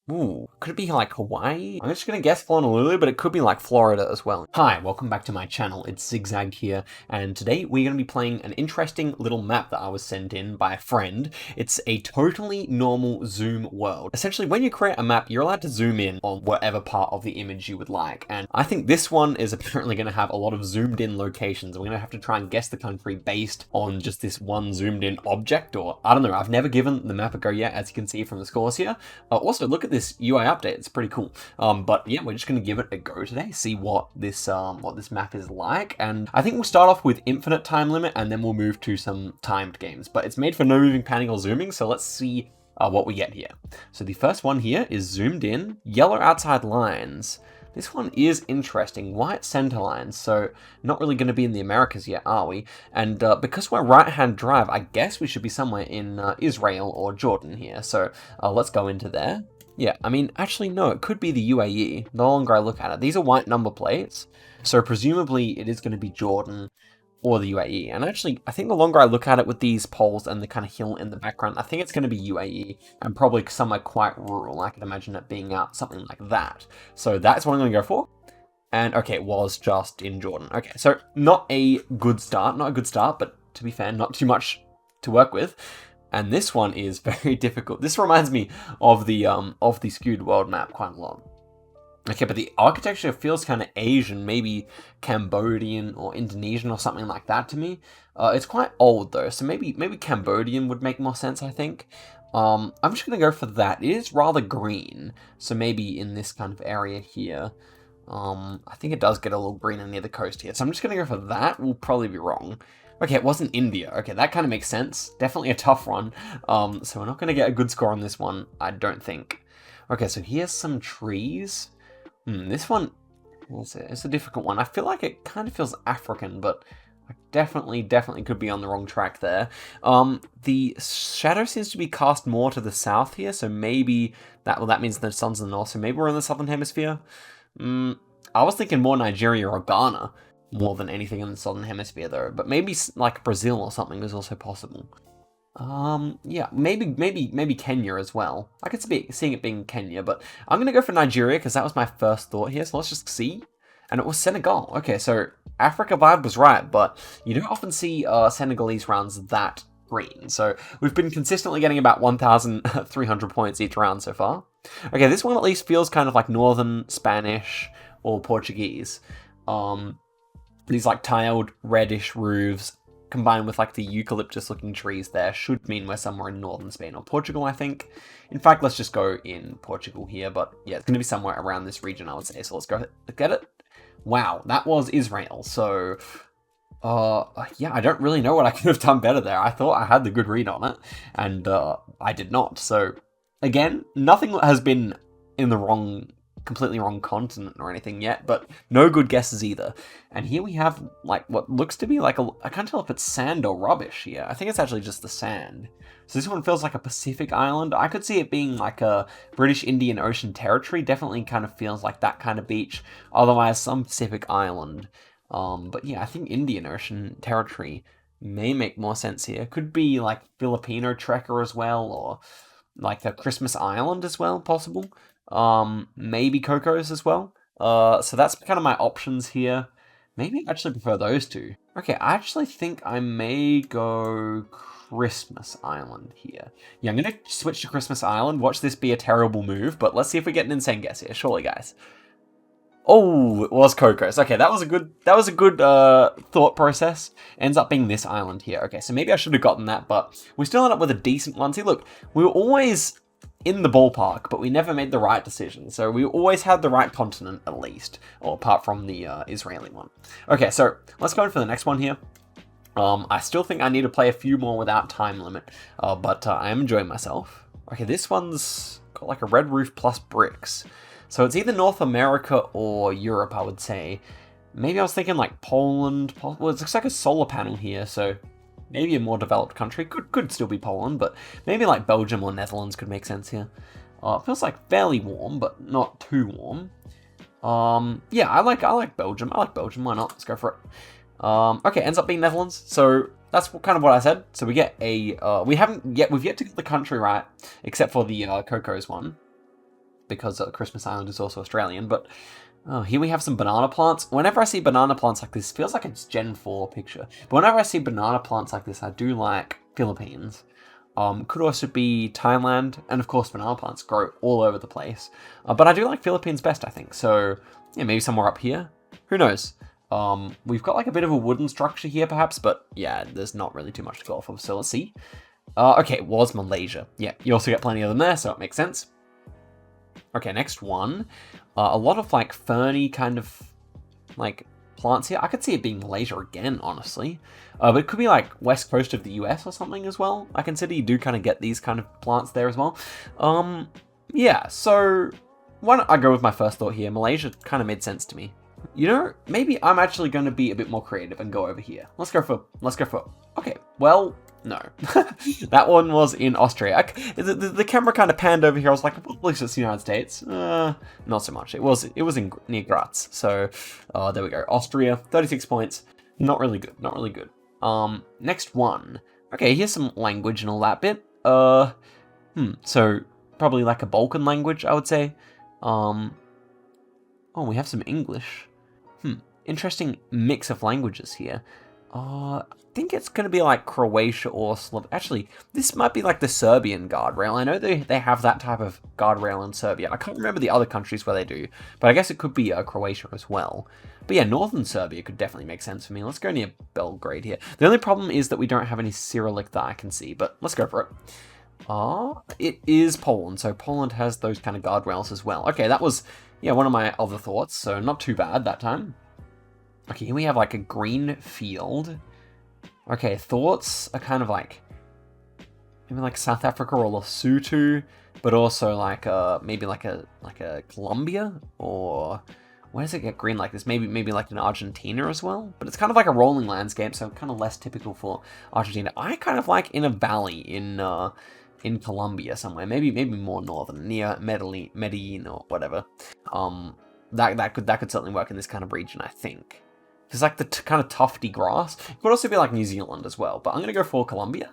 Ooh, could it be like Hawaii? I'm just gonna guess Honolulu, but it could be like Florida as well. Hi, welcome back to my channel. It's Zigzag here, and today we're gonna be playing an interesting little map that I was sent in by a friend. It's a totally normal zoom world. Essentially, when you create a map, you're allowed to zoom in on whatever part of the image you would like, and I think this one is apparently gonna have a lot of zoomed in locations. We're gonna have to try and guess the country based on just this one zoomed in object, or I don't know. I've never given the map a go yet, as you can see from the scores here. Also, look at this UI update. It's pretty cool. But yeah, we're just gonna give it a go today, see what this map is like, and I think we'll start off with infinite time limit, and then we'll move to some timed games. But it's made for no moving, panning, or zooming, so let's see what we get here. So the first one here is zoomed in, yellow outside lines. This one is interesting. White center lines, so not really going to be in the Americas yet, are we? And because we're right-hand drive, I guess we should be somewhere in Israel or Jordan here. So let's go into there. Yeah, I mean, actually, no, it could be the UAE. The longer I look at it. These are white number plates, so presumably it is going to be Jordan or the UAE. And actually, I think the longer I look at it with these poles and the kind of hill in the background, I think it's going to be UAE and probably somewhere quite rural. I could imagine it being out something like that. So that's what I'm going to go for. And okay, it was just in Jordan. Okay, so not a good start, but to be fair, not too much to work with. And this one is very difficult. This reminds me of the skewed world map quite a lot. Okay, but the architecture feels kind of Asian, maybe Cambodian or Indonesian or something like that to me. It's quite old though, so maybe Cambodian would make more sense, I think. I'm just gonna go for that. It is rather green, so maybe in this kind of area here. I think it does get a little greener near the coast here, so I'm just gonna go for that. We'll probably be wrong. Okay, it wasn't India. Okay, that kind of makes sense. Definitely a tough one. So we're not gonna get a good score on this one, I don't think. Okay, so here's some trees. This one, it's a difficult one. I feel like it kind of feels African, but I definitely could be on the wrong track there. The shadow seems to be cast more to the south here, so maybe that means the sun's in the north, so maybe we're in the southern hemisphere. I was thinking more Nigeria or Ghana more than anything in the southern hemisphere though, but maybe like Brazil or something is also possible. Yeah, maybe Kenya as well. I could see seeing it being Kenya, but I'm gonna go for Nigeria because that was my first thought here. So let's just see. And it was Senegal. Okay, so Africa vibe was right, but you don't often see Senegalese rounds that green. So we've been consistently getting about 1,300 points each round so far. Okay, this one at least feels kind of like Northern Spanish or Portuguese. These like tiled reddish roofs, combined with like the eucalyptus looking trees there, should mean we're somewhere in northern Spain or Portugal, I think. In fact, let's just go in Portugal here, but yeah, it's going to be somewhere around this region, I would say. So let's go get it. Wow, that was Israel. So, yeah, I don't really know what I could have done better there. I thought I had the good read on it, and I did not. So, again, nothing has been in the completely wrong continent or anything yet, but no good guesses either. And here we have like what looks to be like I can't tell if it's sand or rubbish here. I think it's actually just the sand. So this one feels like a Pacific island. I could see it being like a British Indian Ocean territory. Definitely kind of feels like that kind of beach. Otherwise, some Pacific island. But yeah, I think Indian Ocean territory may make more sense here. Could be like Filipino trekker as well, or like a Christmas Island as well, possible. Maybe Cocos as well. So that's kind of my options here. Maybe I actually prefer those two. Okay, I actually think I may go Christmas Island here. Yeah, I'm gonna switch to Christmas Island. Watch this be a terrible move, but let's see if we get an insane guess here. Surely, guys. Oh, it was Cocos. Okay, that was a good thought process. Ends up being this island here. Okay, so maybe I should have gotten that, but we still end up with a decent one. See, look, we were always in the ballpark, but we never made the right decision. So we always had the right continent, at least, or apart from the Israeli one. Okay, so let's go in for the next one here. I still think I need to play a few more without time limit, but I am enjoying myself. Okay, this one's got like a red roof plus bricks. So it's either North America or Europe, I would say. Maybe I was thinking like Poland. Well, it looks like a solar panel here, so maybe a more developed country. Could still be Poland, but maybe like Belgium or Netherlands could make sense here. It feels like fairly warm, but not too warm. Yeah, I like Belgium. I like Belgium. Why not? Let's go for it. Okay, ends up being Netherlands. So that's kind of what I said. So we get a we've yet to get the country right, except for the Cocos one. because Christmas Island is also Australian, but here we have some banana plants. Whenever I see banana plants like this, feels like it's Gen 4 picture. But whenever I see banana plants like this, I do like Philippines. Could also be Thailand, and of course banana plants grow all over the place. But I do like Philippines best, I think. So, yeah, maybe somewhere up here. Who knows? We've got like a bit of a wooden structure here, perhaps, but yeah, there's not really too much to go off of, so let's see. Okay, it was Malaysia. Yeah, you also get plenty of them there, so it makes sense. Okay, next one. A lot of like ferny kind of like plants here. I could see it being Malaysia again, honestly. But it could be like west coast of the US or something as well. I consider you do kind of get these kind of plants there as well. Yeah, so why don't I go with my first thought here? Malaysia kind of made sense to me. You know, maybe I'm actually going to be a bit more creative and go over here. Let's go for, okay, well, no. That one was in Austria. The camera kind of panned over here. I was like, well, at least it's the United States. Not so much. It was near Graz. So, there we go. Austria, 36 points. Not really good. Not really good. Next one. Okay, here's some language and all that bit. So probably like a Balkan language, I would say. Oh, we have some English. Interesting mix of languages here. I think it's going to be like Croatia or Actually, this might be like the Serbian guardrail. I know they have that type of guardrail in Serbia. I can't remember the other countries where they do, but I guess it could be Croatia as well. But yeah, northern Serbia could definitely make sense for me. Let's go near Belgrade here. The only problem is that we don't have any Cyrillic that I can see, but let's go for it. It is Poland, so Poland has those kind of guardrails as well. Okay, that was, yeah, one of my other thoughts, so not too bad that time. Okay, here we have like a green field. Okay, thoughts are kind of like maybe like South Africa or Lesotho, but also like maybe like a Colombia, or where does it get green like this? Maybe like in Argentina as well. But it's kind of like a rolling landscape, so kind of less typical for Argentina. I kind of like in a valley in Colombia somewhere, maybe more northern, near Medellin or whatever. That could certainly work in this kind of region, I think. It's like the kind of tufty grass. It could also be like New Zealand as well, but I'm going to go for Colombia.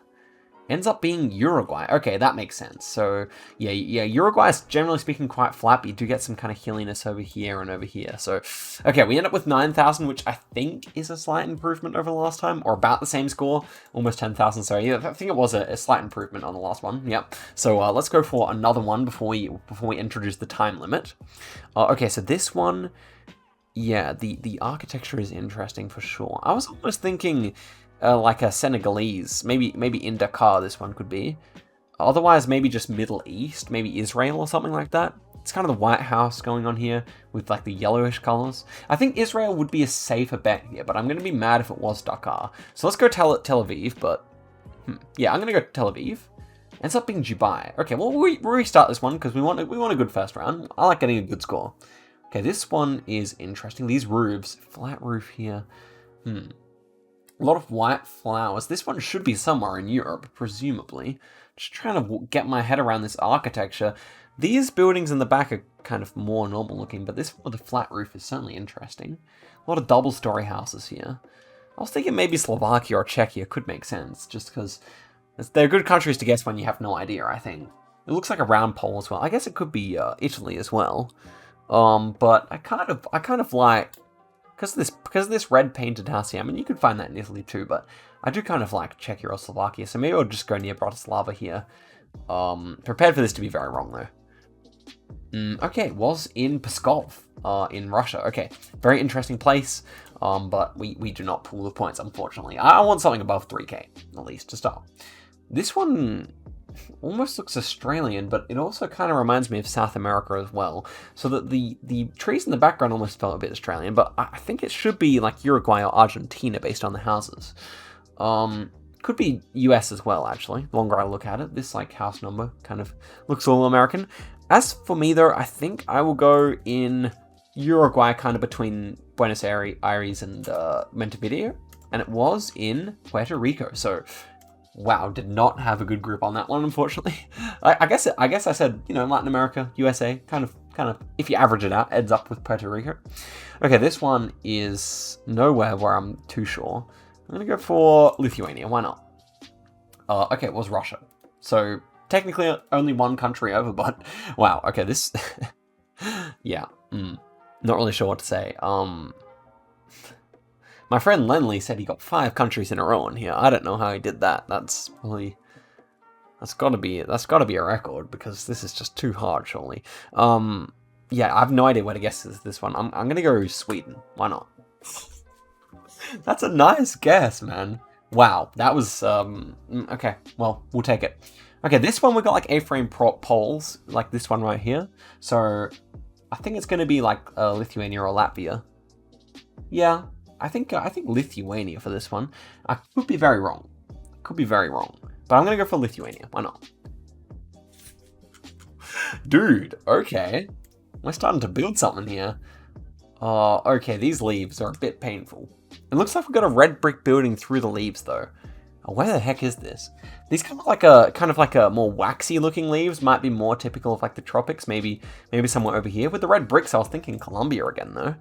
Ends up being Uruguay. Okay, that makes sense. So, yeah, Uruguay is generally speaking quite flat, but you do get some kind of hilliness over here and over here. So, okay, we end up with 9,000, which I think is a slight improvement over the last time, or about the same score, almost 10,000. So, yeah, I think it was a slight improvement on the last one. Yep. So, let's go for another one before we introduce the time limit. Okay, so this one, yeah, the architecture is interesting for sure. I was almost thinking like a Senegalese, maybe in Dakar this one could be. Otherwise, maybe just Middle East, maybe Israel or something like that. It's kind of the White House going on here with like the yellowish colors. I think Israel would be a safer bet here, but I'm going to be mad if it was Dakar. So let's go Tel Aviv, but yeah, I'm going to go Tel Aviv. Ends up being Dubai. Okay, well, we'll restart this one because we want a good first round. I like getting a good score. Okay, this one is interesting. These roofs, flat roof here. A lot of white flowers. This one should be somewhere in Europe, presumably. Just trying to get my head around this architecture. These buildings in the back are kind of more normal looking, but this one with a flat roof is certainly interesting. A lot of double-story houses here. I was thinking maybe Slovakia or Czechia could make sense, just because they're good countries to guess when you have no idea, I think. It looks like a round pole as well. I guess it could be Italy as well. But I kind of like, because of this red painted house here. I mean, you could find that in Italy too, but I do kind of like Czechia or Slovakia, so maybe I'll just go near Bratislava here. Prepared for this to be very wrong though. Okay, was in Pskov, in Russia. Okay, very interesting place, but we do not pull the points, unfortunately. I want something above 3k, at least, to start. This one almost looks Australian, but it also kind of reminds me of South America as well. So that the trees in the background almost felt a bit Australian, but I think it should be like Uruguay or Argentina based on the houses. Could be US as well, actually. The longer I look at it, this like house number kind of looks all American. As for me though, I think I will go in Uruguay, kind of between Buenos Aires and Montevideo, and it was in Puerto Rico. So wow, did not have a good grip on that one, unfortunately. I guess I said, you know, Latin America, USA, kind of, if you average it out, ends up with Puerto Rico. Okay, this one is nowhere where I'm too sure. I'm gonna go for Lithuania, why not? Okay, it was Russia. So technically only one country over, but wow. Okay, this, yeah, not really sure what to say. My friend Lenley said he got 5 countries in a row in here. I don't know how he did that. That's probably, that's gotta be a record, because this is just too hard, surely. Yeah, I have no idea where to guess this one. I'm gonna go Sweden. Why not? That's a nice guess, man. Wow, that was, okay, well, we'll take it. Okay, this one we got like A-frame poles, like this one right here. So, I think it's gonna be like Lithuania or Latvia. Yeah, I think Lithuania for this one. I could be very wrong. But I'm gonna go for Lithuania, why not? Dude, okay. We're starting to build something here. Okay, these leaves are a bit painful. It looks like we've got a red brick building through the leaves, though. Oh, where the heck is this? These kind of like a more waxy looking leaves might be more typical of like the tropics. Maybe somewhere over here with the red bricks. I was thinking Colombia again, though.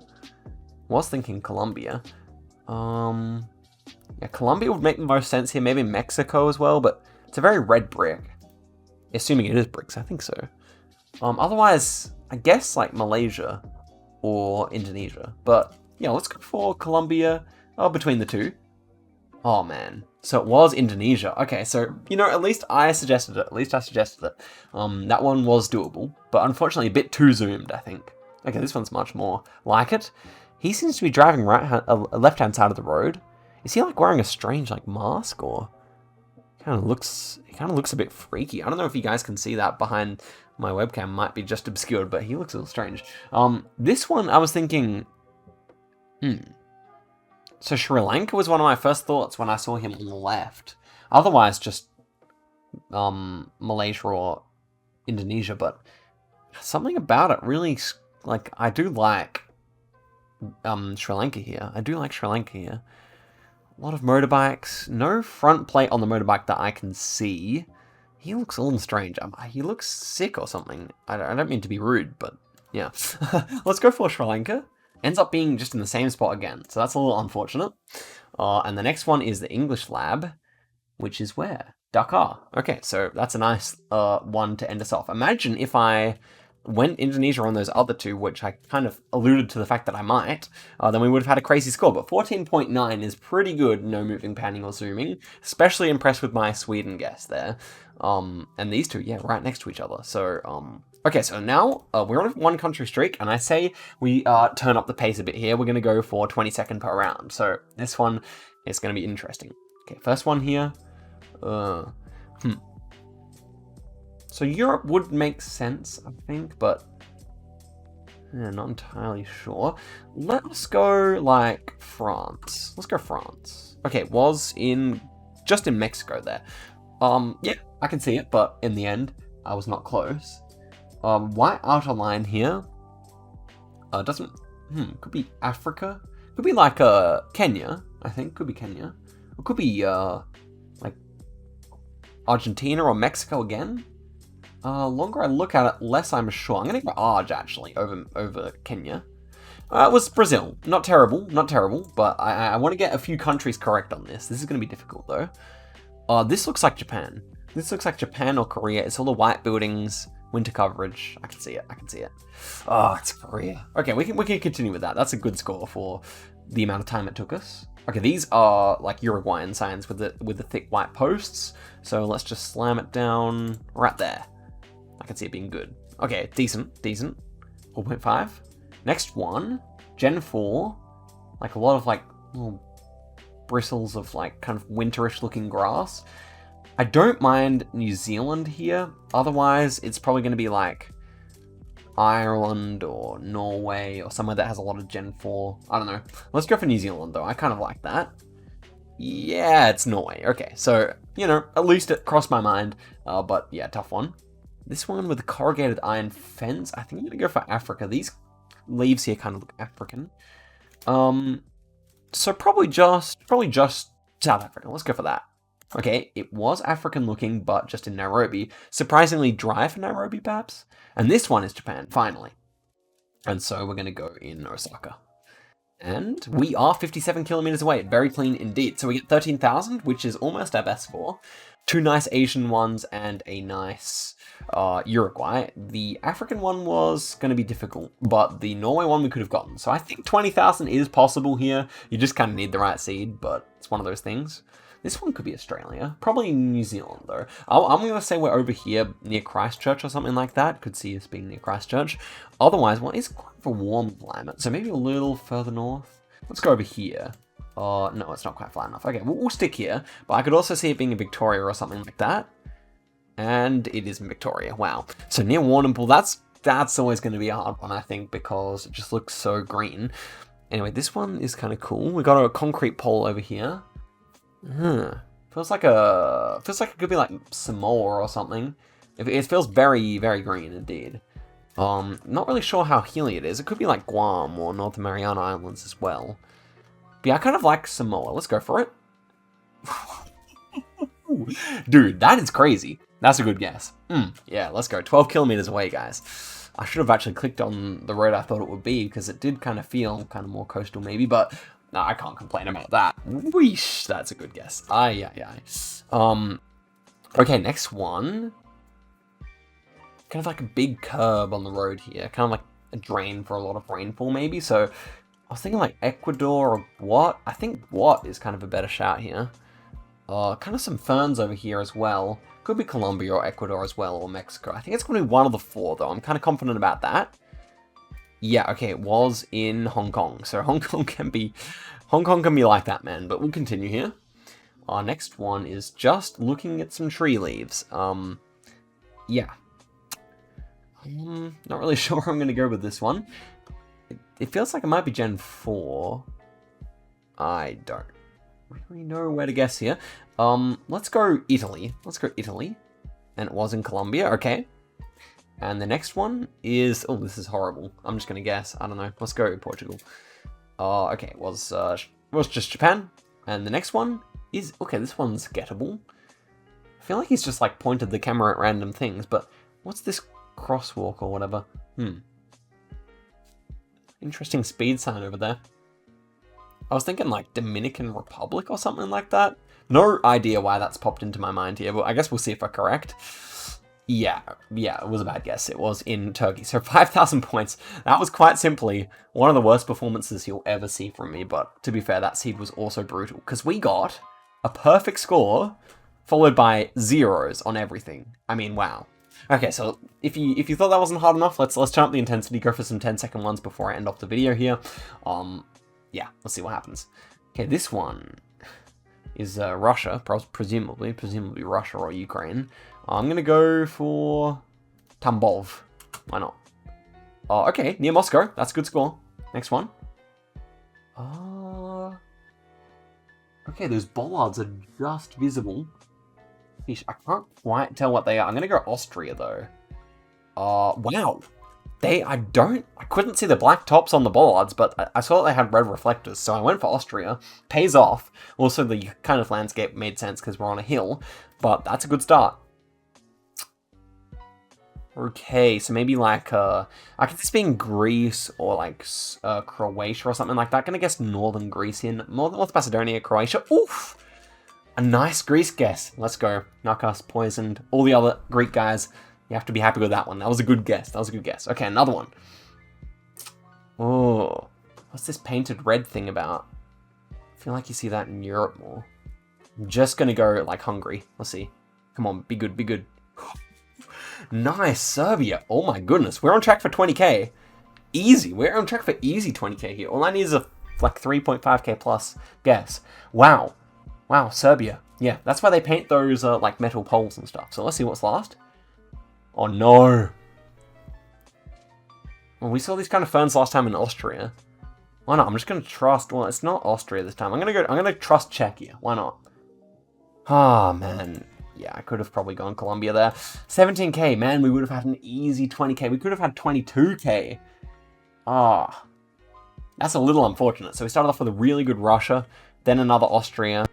Yeah, Colombia would make the most sense here. Maybe Mexico as well, but it's a very red brick. Assuming it is bricks, I think so. Otherwise, I guess like Malaysia or Indonesia. But yeah, let's go for Colombia. Oh, between the two. Oh man. So it was Indonesia. Okay, so, you know, at least I suggested it. That one was doable, but unfortunately a bit too zoomed, I think. Okay, this one's much more like it. He seems to be driving left-hand side of the road. Is he like wearing a strange like mask, or he kind of looks a bit freaky. I don't know if you guys can see that behind my webcam, might be just obscured, but he looks a little strange. This one I was thinking, so Sri Lanka was one of my first thoughts when I saw him on the left. Otherwise, just Malaysia or Indonesia, but something about it really, like, I do like Sri Lanka here. A lot of motorbikes. No front plate on the motorbike that I can see. He looks a little strange. He looks sick or something. I don't mean to be rude, but yeah. Let's go for Sri Lanka. Ends up being just in the same spot again, so that's a little unfortunate. And the next one is the English lab, which is where? Dakar. Okay, so that's a nice one to end us off. Imagine if I went Indonesia on those other two, which I kind of alluded to the fact that I might, then we would have had a crazy score. But 14.9 is pretty good, no moving, panning, or zooming. Especially impressed with my Sweden guess there. And these two, yeah, right next to each other. So, okay, so now we're on a 1 country streak, and I say we turn up the pace a bit here. We're going to go for 22nd per round. So this one is going to be interesting. Okay, first one here. So Europe would make sense, I think, but yeah, not entirely sure. Let's go like France. Let's go France. Okay, it was just in Mexico there. Yeah, I can see it, but in the end, I was not close. White outer line here. Doesn't, could be Africa. Could be like Kenya, I think. Could be Kenya. Or could be like Argentina or Mexico again. Longer I look at it, less I'm sure. I'm gonna go Arge actually over Kenya. It was Brazil. Not terrible, but I want to get a few countries correct on this. This is gonna be difficult though. This looks like Japan. This looks like Japan or Korea. It's all the white buildings, winter coverage. I can see it. Oh, it's Korea. Okay, we can continue with that. That's a good score for the amount of time it took us. Okay, these are like Uruguayan signs with the thick white posts. So let's just slam it down right there. I can see it being good. Okay, decent. 4.5. Next one, Gen 4. Like a lot of like little bristles of like kind of winterish looking grass. I don't mind New Zealand here. Otherwise, it's probably going to be like Ireland or Norway or somewhere that has a lot of Gen 4. I don't know. Let's go for New Zealand though. I kind of like that. Yeah, it's Norway. Okay, so, you know, at least it crossed my mind. But yeah, tough one. This one with the corrugated iron fence, I think I'm going to go for Africa. These leaves here kind of look African. So probably just South Africa. Let's go for that. Okay, it was African looking, but just in Nairobi. Surprisingly dry for Nairobi, perhaps. And this one is Japan, finally. And so we're going to go in Osaka. And we are 57 kilometers away. Very clean indeed. So we get 13,000, which is almost our best score. Two nice Asian ones and a nice Uruguay. The African one was going to be difficult, but the Norway one we could have gotten. So I think 20,000 is possible here. You just kind of need the right seed, but it's one of those things. This one could be Australia. Probably New Zealand, though. I'm going to say we're over here near Christchurch or something like that. Could see us being near Christchurch. Otherwise, well, it's quite a warm climate, so maybe a little further north. Let's go over here. No, it's not quite flat enough. Okay, we'll stick here. But I could also see it being in Victoria or something like that. And it is in Victoria. Wow. So near Warrnambool, that's always going to be a hard one, I think, because it just looks so green. Anyway, this one is kind of cool. We got a concrete pole over here. Feels like it could be like Samoa or something. It feels very, very green indeed. Not really sure how hilly it is. It could be like Guam or North Mariana Islands as well. But yeah, I kind of like Samoa. Let's go for it. Dude, that is crazy. That's a good guess. Yeah, let's go. 12 kilometers away, guys. I should have actually clicked on the road I thought it would be, because it did kind of feel kind of more coastal maybe, but no, I can't complain about that. Weesh, that's a good guess. Aye. Okay, next one. Kind of like a big curb on the road here. Kind of like a drain for a lot of rainfall maybe. So I was thinking like Ecuador or Guat. I think Guat is kind of a better shout here. Kind of some ferns over here as well. Could be Colombia or Ecuador as well, or Mexico. I think it's going to be one of the four though. I'm kind of confident about that. Yeah, okay, it was in Hong Kong. So Hong Kong can be like that, man. But we'll continue here. Our next one is just looking at some tree leaves. Yeah. Not really sure where I'm going to go with this one. It feels like it might be Gen 4. I don't really know where to guess here. Let's go Italy. And it was in Colombia, okay. And the next one is... Oh, this is horrible. I'm just going to guess. I don't know. Let's go Portugal. Okay, it was just Japan. And the next one is... Okay, this one's gettable. I feel like he's just, like, pointed the camera at random things. But what's this crosswalk or whatever? Interesting speed sign over there. I was thinking, like, Dominican Republic or something like that. No idea why that's popped into my mind here. But I guess we'll see if I'm correct. Yeah, it was a bad guess. It was in Turkey. So 5,000 points. That was quite simply one of the worst performances you'll ever see from me. But to be fair, that seed was also brutal. Because we got a perfect score followed by zeros on everything. I mean, wow. Okay, so if you thought that wasn't hard enough, let's turn up the intensity, go for some 10-second ones before I end off the video here. Yeah, let's see what happens. Okay, this one is Russia, presumably Russia or Ukraine. I'm gonna go for Tambov. Why not? Okay, near Moscow. That's a good score. Next one. Okay, those bollards are just visible. I can't quite tell what they are. I'm gonna go Austria though. Wow. I couldn't see the black tops on the bollards, but I saw that they had red reflectors, so I went for Austria. Pays off. Also, the kind of landscape made sense because we're on a hill, but that's a good start. Okay, so maybe like, I could see this being Greece or like Croatia or something like that. Gonna guess northern Greece here. North Macedonia, Croatia. Oof! A nice Greece guess. Let's go. Knock us, poisoned. All the other Greek guys, you have to be happy with that one. That was a good guess. Okay, another one. Oh, what's this painted red thing about? I feel like you see that in Europe more. I'm just gonna go like Hungary. Let's see. Come on, be good. Nice, Serbia. Oh my goodness, we're on track for 20k. Easy, we're on track for easy 20k here. All I need is a like 3.5k plus guess. Wow, Serbia. Yeah, that's why they paint those like metal poles and stuff. So let's see what's last. Oh no. Well, we saw these kind of ferns last time in Austria. Why not? I'm just gonna trust. Well, it's not Austria this time. I'm gonna trust Czechia. Why not? Ah, man. Yeah, I could have probably gone Colombia there. 17k, man, we would have had an easy 20k. We could have had 22k. Ah, that's a little unfortunate. So we started off with a really good Russia, then another Austria.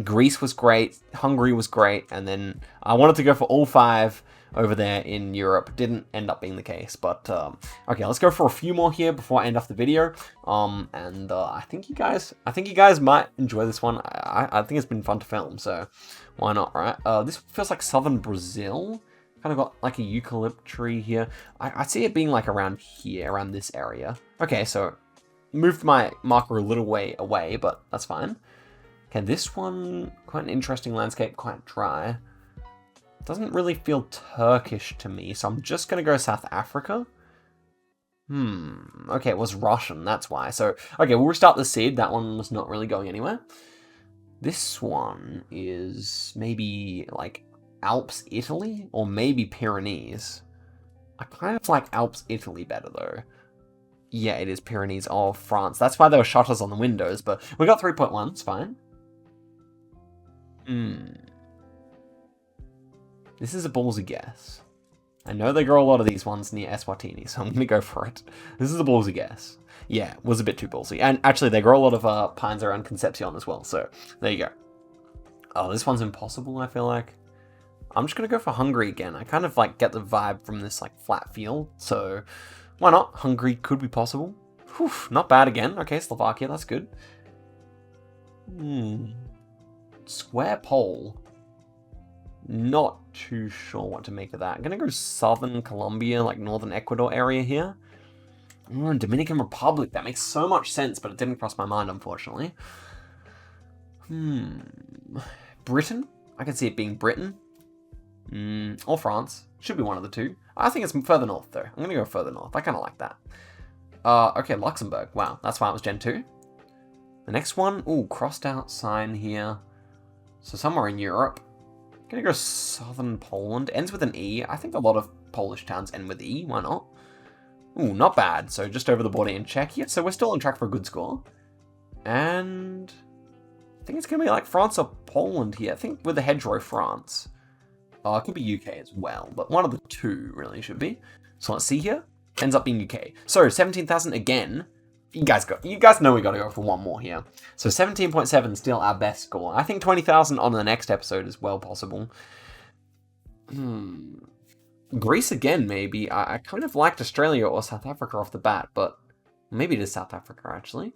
Greece was great, Hungary was great, and then I wanted to go for all 5, over there in Europe. Didn't end up being the case, but okay, let's go for a few more here before I end off the video. I think you guys might enjoy this one. I think it's been fun to film, so why not, right? This feels like southern Brazil. Kind of got like a eucalypt tree here. I see it being like around here, around this area. Okay, so moved my marker a little way away, but that's fine. Okay, this one, quite an interesting landscape, quite dry. Doesn't really feel Turkish to me, so I'm just gonna go South Africa. Okay, it was Russian, that's why. So, okay, we'll restart the seed. That one was not really going anywhere. This one is maybe like Alps, Italy, or maybe Pyrenees. I kind of like Alps, Italy better though. Yeah, it is Pyrenees of France. That's why there were shutters on the windows, but we got 3.1, it's fine. This is a ballsy guess. I know they grow a lot of these ones near Eswatini, so I'm going to go for it. This is a ballsy guess. Yeah, it was a bit too ballsy. And actually, they grow a lot of pines around Concepcion as well, so there you go. Oh, this one's impossible, I feel like. I'm just going to go for Hungary again. I kind of like get the vibe from this like flat field, so why not? Hungary could be possible. Whew, not bad again. Okay, Slovakia, that's good. Square pole. Not too sure what to make of that. I'm going to go southern Colombia, like northern Ecuador area here. Dominican Republic. That makes so much sense, but it didn't cross my mind, unfortunately. Britain? I can see it being Britain. Or France. Should be one of the two. I think it's further north, though. I'm going to go further north. I kind of like that. Okay, Luxembourg. Wow, that's why it was Gen 2. The next one, crossed out sign here. So somewhere in Europe. I'm going to go southern Poland. Ends with an E. I think a lot of Polish towns end with E. Why not? Not bad. So just over the border in Czechia. So we're still on track for a good score. And I think it's going to be like France or Poland here. I think with the hedgerow, France. It could be UK as well, but one of the two really should be. So let's see here. Ends up being UK. So 17,000 again. You guys know we got to go for one more here. So 17.7 still our best score. I think 20,000 on the next episode is well possible. Greece again, maybe. I kind of liked Australia or South Africa off the bat, but maybe it is South Africa actually.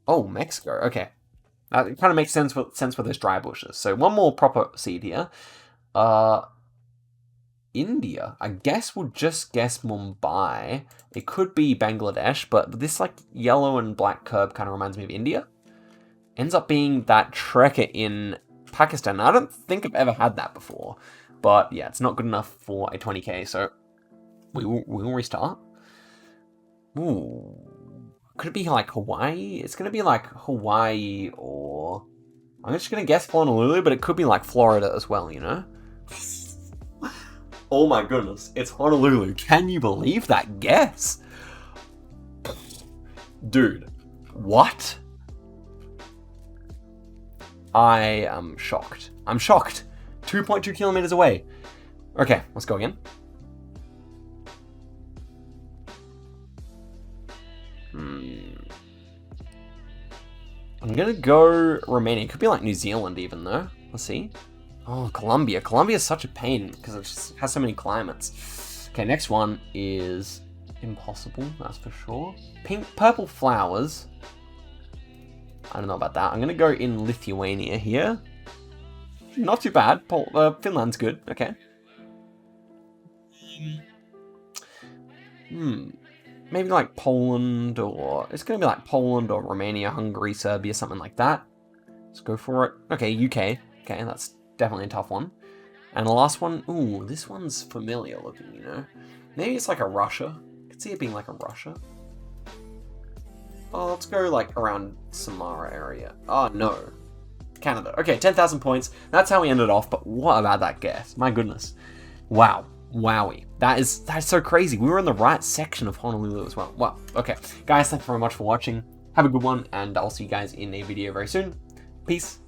Oh, Mexico. Okay, it kind of makes sense with those dry bushes. So one more proper seed here. India. I guess we'll just guess Mumbai. It could be Bangladesh, but this like yellow and black curb kind of reminds me of India. Ends up being that trekker in Pakistan. I don't think I've ever had that before, but yeah, it's not good enough for a 20k, so we will restart. Could it be like Hawaii? It's gonna be like Hawaii, or I'm just gonna guess Honolulu, but it could be like Florida as well, you know? Oh my goodness, it's Honolulu. Can you believe that guess? Dude, what? I am shocked. I'm shocked. 2.2 kilometers away. Okay, let's go again. I'm gonna go Romania. It could be like New Zealand even though. Let's see. Oh, Colombia. Colombia is such a pain because it just has so many climates. Okay, next one is impossible, that's for sure. Purple flowers. I don't know about that. I'm going to go in Lithuania here. Not too bad. Finland's good. Okay. Maybe like Poland, or it's going to be like Poland or Romania, Hungary, Serbia, something like that. Let's go for it. Okay, UK. Okay, that's definitely a tough one. And the last one, this one's familiar looking, you know? Maybe it's like a Russia. I could see it being like a Russia. Oh, let's go like around Samara area. Oh, no. Canada. Okay, 10,000 points. That's how we ended off, but what about that guess? My goodness. Wow. Wowie. That is so crazy. We were in the right section of Honolulu as well. Wow. Okay. Guys, thank you very much for watching. Have a good one, and I'll see you guys in a video very soon. Peace.